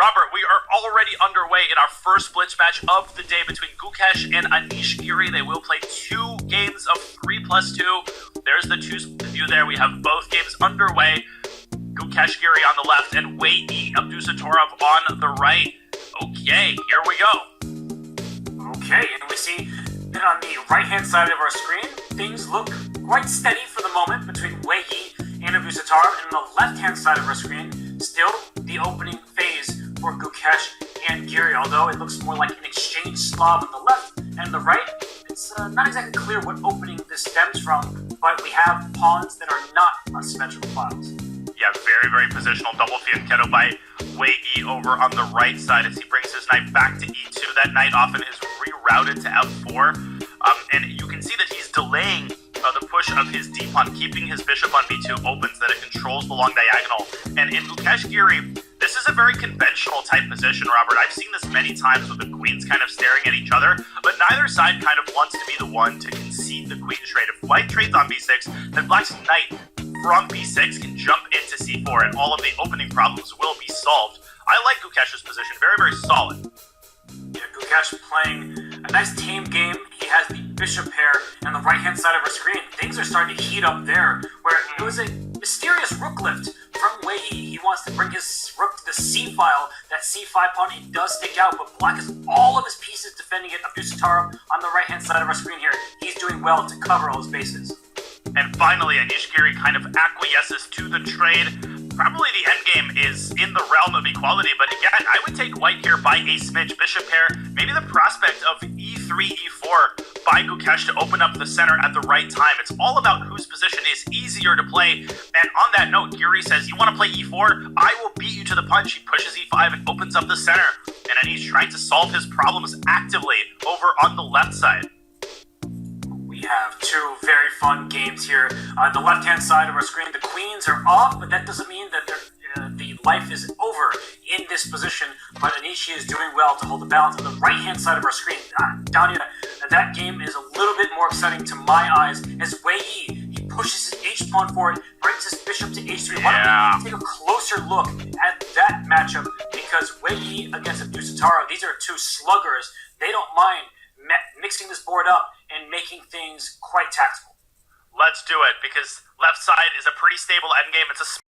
Robert, we are already underway in our first blitz match of the day between Gukesh and Anish Giri. They will play 2 games of 3+2. There's the 2 view there. We have both games underway. Gukesh Giri on the left and Wijk Abdusatorov on the right. Okay, here we go. Okay, and we see that on the right-hand side of our screen, things look quite steady for the moment between Wijk and Abdusatorov, and on the left-hand side of our screen, still the opening phase for Gukesh and Giri, although it looks more like an exchange Slav on the left and the right. It's not exactly clear what opening this stems from, but we have pawns that are not on symmetrical files. Yeah, very, very positional double fianchetto by Wijk over on the right side as he brings his knight back to e2. That knight often is rerouted to f4, and you can see that he's delaying the push of his d-pawn, keeping his bishop on b2 open so that it controls the long diagonal. And in Gukesh Giri, this is a very conventional type position, Robert. I've seen this many times with the queens kind of staring at each other, but neither side kind of wants to be the one to concede the queen trade. If white trades on b6, then black's knight from b6 can jump into c4, and all of the opening problems will be solved. I like Gukesh's position. Very, very solid. Yeah, Gukesh playing a nice tame game. He has the bishop pair on the right-hand side of our screen. Things are starting to heat up there, where it was a mysterious rook lift from Wijk. He wants to bring his rook to the c file. That c5 pawn, he does stick out, but black has all of his pieces defending it. Abdusatorov on the right-hand side of our screen here. He's doing well to cover all his bases. And finally, Anish Giri kind of acquiesces to the trade. Probably the endgame is in the realm of equality, but again, I would take white here by a smidge. Bishop pair, maybe the prospect of e3, e4 by Gukesh to open up the center at the right time. It's all about whose position is easier to play. And on that note, Giri says, you want to play e4? I will beat you to the punch. He pushes e5 and opens up the center. And then he's trying to solve his problems actively over on the left side. We have 2 very fun games here. On the left-hand side of our screen, the queens are off, but that doesn't mean that the life is over in this position. But Anish is doing well to hold the balance. On the right-hand side of our screen, Danya, that game is a little bit more exciting to my eyes as Wijk, he pushes his h-pawn forward, brings his bishop to h3. Yeah. Why don't we take a closer look at that matchup? Because Wijk against Abdusatorov, these are 2 sluggers. They don't mind mixing this board up and making things quite tactical. Let's do it, because left side is a pretty stable endgame. It's a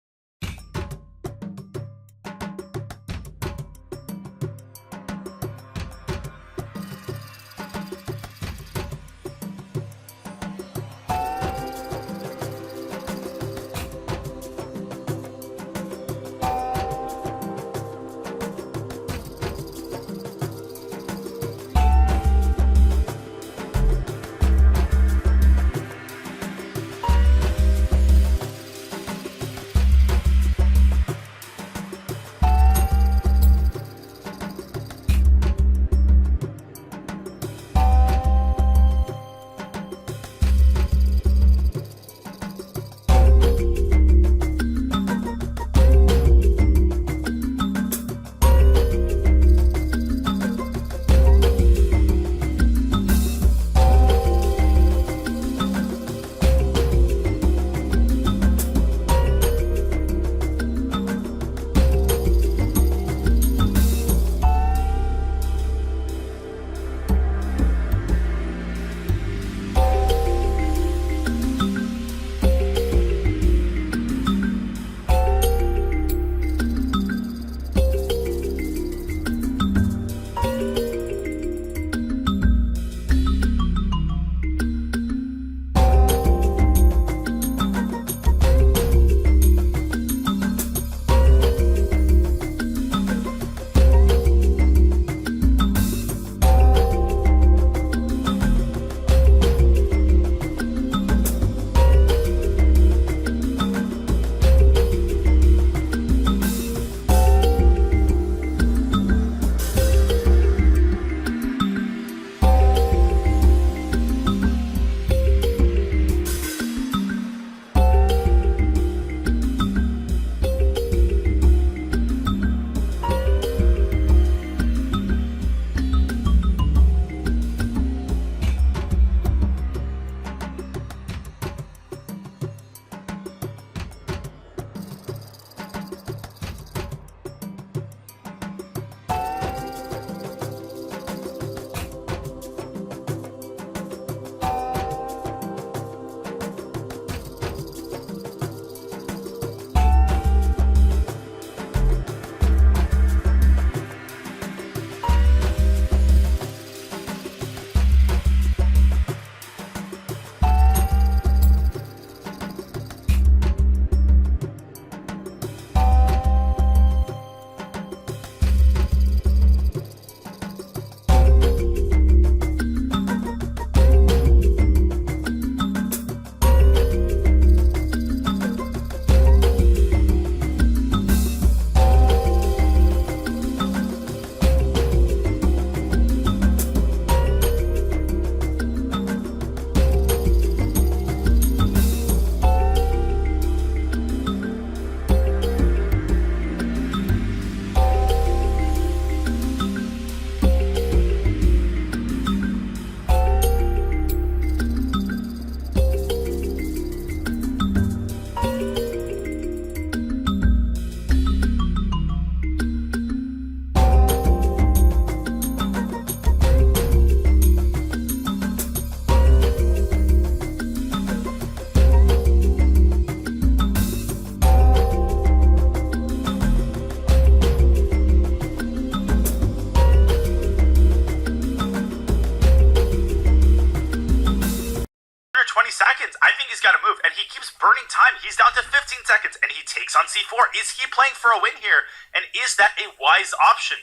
keeps burning time. He's down to 15 seconds, and he takes on c4. Is he playing for a win here? And is that a wise option?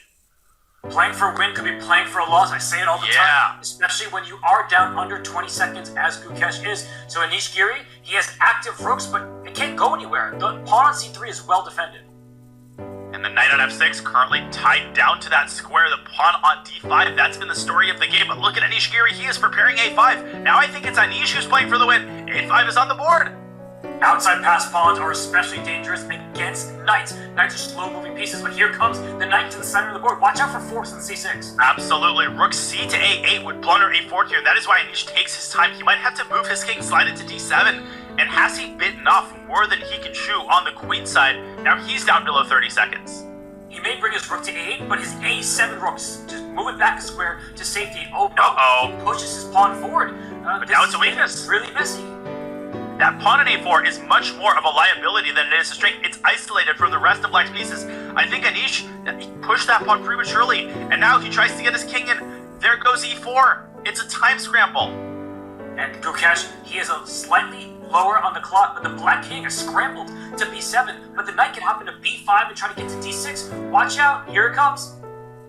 Playing for a win could be playing for a loss. I say it all the time, especially when you are down under 20 seconds, as Gukesh is. So Anish Giri, he has active rooks, but it can't go anywhere. The pawn on c3 is well defended. And the knight on f6 currently tied down to that square. The pawn on d5, that's been the story of the game. But look at Anish Giri, he is preparing a5. Now I think it's Anish who's playing for the win. a5 is on the board. Outside pass pawns are especially dangerous against knights. Knights are slow-moving pieces, but here comes the knight to the center of the board. Watch out for forks in c6. Absolutely. Rook c to a8 would blunder a4 here. That is why Anish takes his time. He might have to move his king, slide into d7. And has he bitten off more than he can chew on the queen side? Now he's down below 30 seconds. He may bring his rook to a8, but his a7 rooks just move it back a square to safety. Oh no, he pushes his pawn forward. But now it's a weakness. Really messy. That pawn on a4 is much more of a liability than it is a strength. It's isolated from the rest of Black's pieces. I think Anish pushed that pawn prematurely, and now he tries to get his king in. There goes e4. It's a time scramble. And Gukesh, he is a slightly lower on the clock, but the black king is scrambled to b7, but the knight can hop into b5 and try to get to d6. Watch out, here it comes.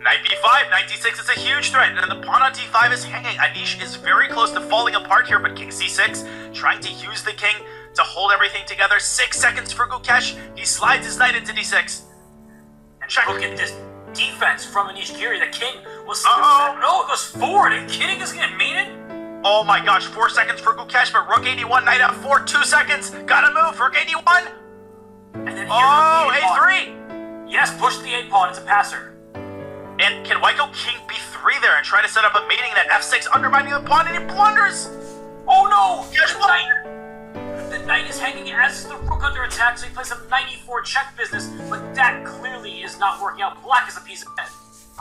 Knight b5, knight d6 is a huge threat, and the pawn on d5 is hanging. Anish is very close to falling apart here, but king c6, trying to use the king to hold everything together. 6 seconds for Gukesh. He slides his knight into d6. And look at this defense from Anish Giri. The king was... No, it goes forward. Are you kidding? Is he gonna mate it? Oh my gosh, 4 seconds for Gukesh, but rook 81, knight f4, 2 seconds. Gotta move, rook 81. And then a3. Yes, push the 8 pawn. It's a passer. And can Wijk go king b3 there and try to set up a mating that f6, undermining the pawn, and he blunders? Oh no! The knight is hanging as the rook under attack, so he plays some knight e4 check business, but that clearly is not working out. Black is a piece of head.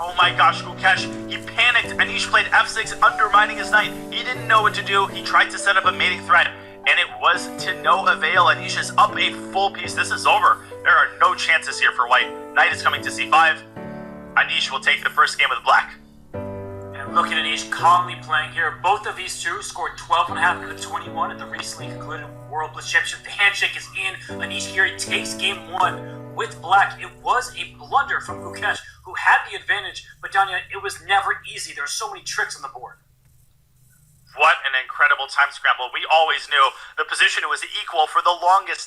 Oh my gosh, Gukesh, he panicked. Anish played f6, undermining his knight. He didn't know what to do. He tried to set up a mating threat, and it was to no avail. Anish is up a full piece. This is over. There are no chances here for white. Knight is coming to c5. Anish will take the first game with black. And look at Anish calmly playing here. Both of these two scored 12.5 out of 21 at the recently concluded World Blitz Championship. The handshake is in. Anish Giri takes game 1 with black. It was a blunder from Gukesh, who had the advantage, but Danya, it was never easy. There are so many tricks on the board. What an incredible time scramble. We always knew the position was equal for the longest